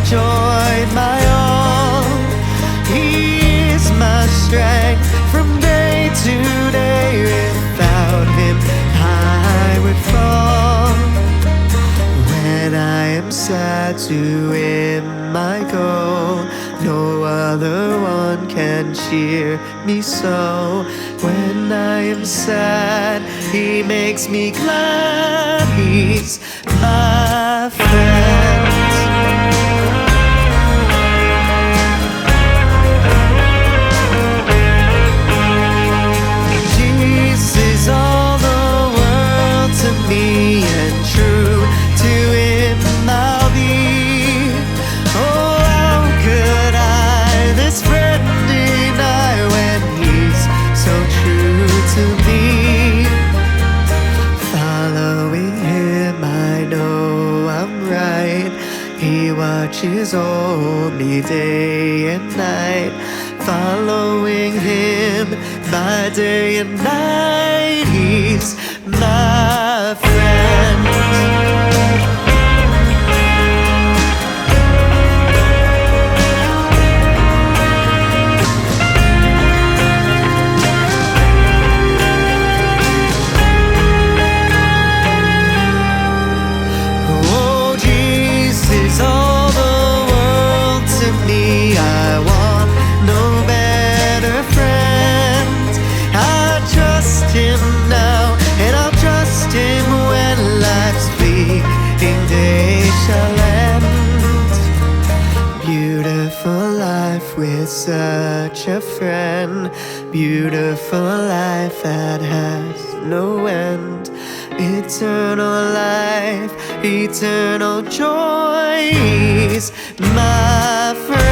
joy, my all. He is my strength from day to day. Without him I would fall. When I am sad, to him I go. No other one can cheer me so. When I am sad, he makes me glad. He's my friend. Jesus is all the world to me, and true to him I'll be. Oh, how could I this friend deny when he's so true to me? Following him I know I'm right. He watches over me day and night. Following him by day and night, he's my friend. Oh, Jesus is all the world to me. I want no better friend. I trust him now, and I'll trust him when life's fleeting days shall end. Beautiful life with such a friend. Beautiful life that has no end. Eternal life, eternal joy. He's my friend.